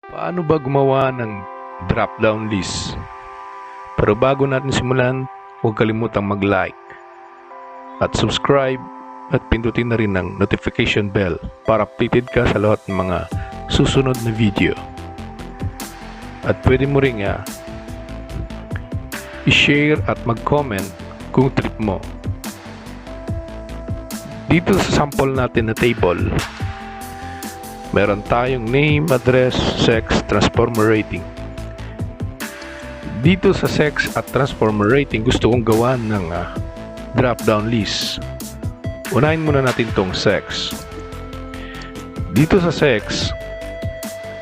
Paano ba gumawa ng drop-down list? Pero bago natin simulan, huwag kalimutang mag-like at subscribe at pindutin na rin ang notification bell para updated ka sa lahat ng mga susunod na video. At pwede mo rin i-share at mag-comment kung trip mo. Dito sa sample natin na table, meron tayong name, address, sex, transformer rating. Dito sa sex at transformer rating, gusto kong gawa ng drop-down list. Unahin muna natin tong sex. Dito sa sex,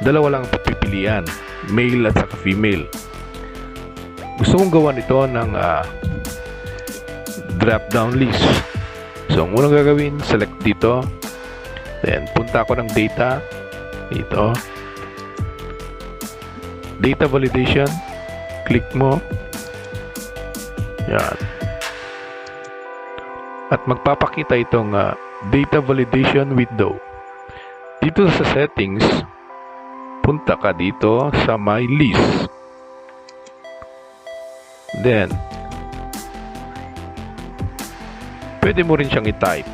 dalawa lang pipilian, male at saka female. Gusto kong gawa nito ng drop-down list. So, ang unang gagawin, select dito. Then, punta ako ng data. Dito. Data validation. Click mo. Yan. At magpapakita itong data validation window. Dito sa settings, punta ka dito sa my list. Then, pwede mo rin siyang i-type.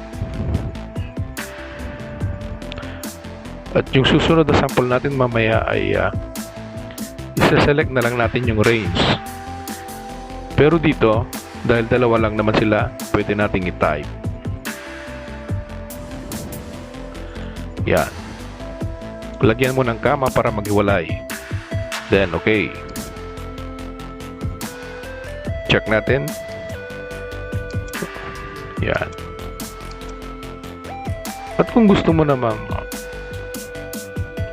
At yung susunod na sample natin mamaya ay isa-select na lang natin yung range. Pero dito, dahil dalawa lang naman sila, pwede nating i-type. Yan. Lagyan mo ng kama para maghiwalay. Then, okay. Check natin. Yan. At kung gusto mo namang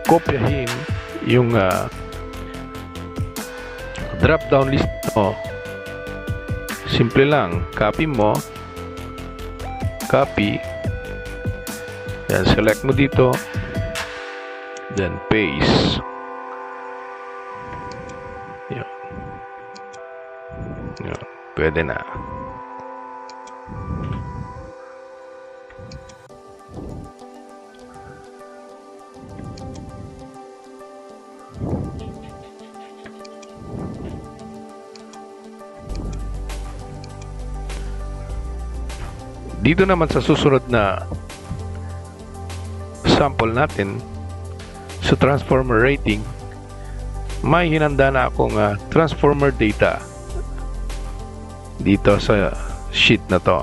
kopyahin yung drop down list mo, simple lang, copy mo, copy, then select mo dito, then paste. Yan. Yan. Pwede na. Dito naman sa susunod na sample natin sa transformer rating, may hinanda na akong transformer data dito sa sheet na to.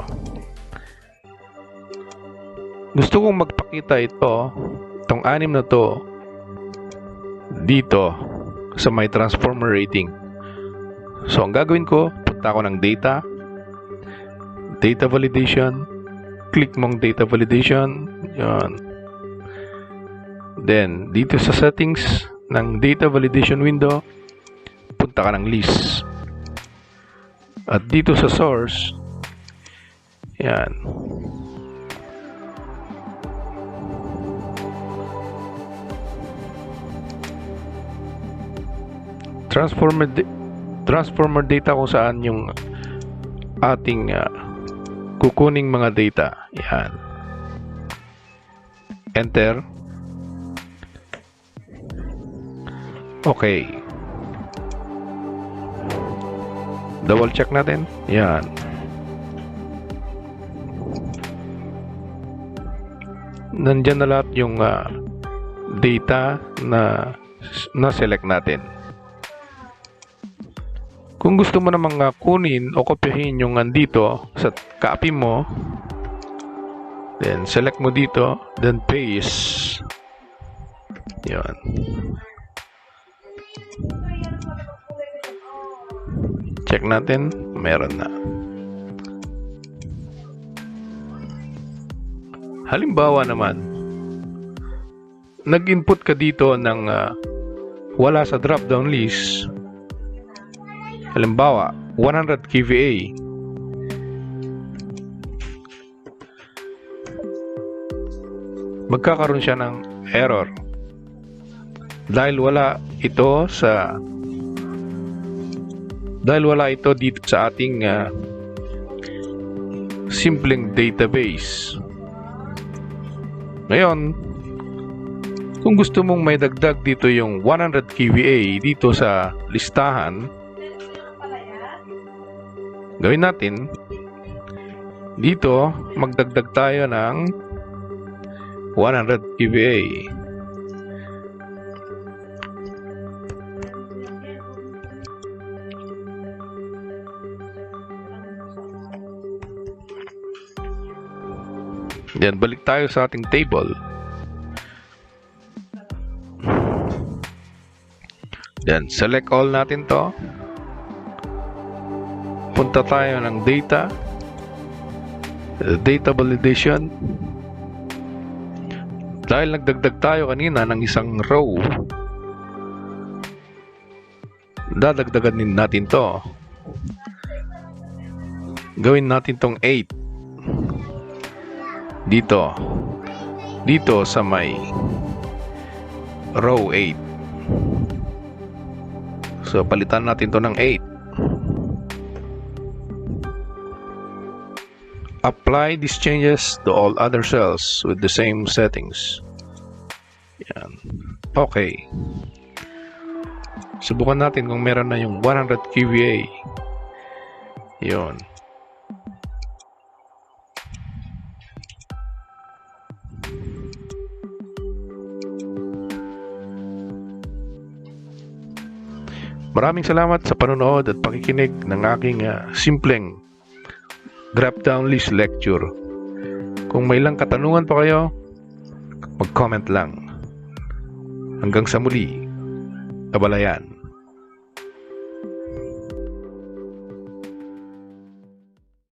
Gusto kong magpakita itong anim na to dito sa my transformer rating. So ang gagawin ko, punta ako ng data validation, click mong data validation, yan. Then dito sa settings ng data validation window, punta ka ng list. At dito sa source, yan, transformer data kung saan yung ating kukuning mga data. Yan. Enter. Okay. Double check natin. Yan. Nandyan na lahat yung data na select natin. Kung gusto mo namang kunin o kopyahin yung andito sa copy mo, then select mo dito, then paste. Yan. Check natin, meron na. Halimbawa naman, nag-input ka dito ng wala sa drop-down list. Halimbawa, 100 kVA. Magkakaroon siya ng error. Dahil wala ito dito sa ating simpleng database. Ngayon, Kung gusto mong may dagdag dito yung 100 kVA dito sa listahan, gawin natin dito, magdagdag tayo ng 100 kVA. Yan, balik tayo sa ating table. Yan, select all natin to. Punta tayo ng data, data validation. Dahil nagdagdag tayo kanina ng isang row, dadagdagan din natin to. Gawin natin tong 8 dito sa may row 8. So palitan natin to ng 8. Apply these changes to all other cells with the same settings. Yan. Okay. Subukan natin kung meron na yung 100 kVA. Yun. Maraming salamat sa panonood at pakikinig ng aking simpleng drop-down list lecture. Kung may lang katanungan pa kayo, mag-comment lang. Hanggang sa muli, kabalayan.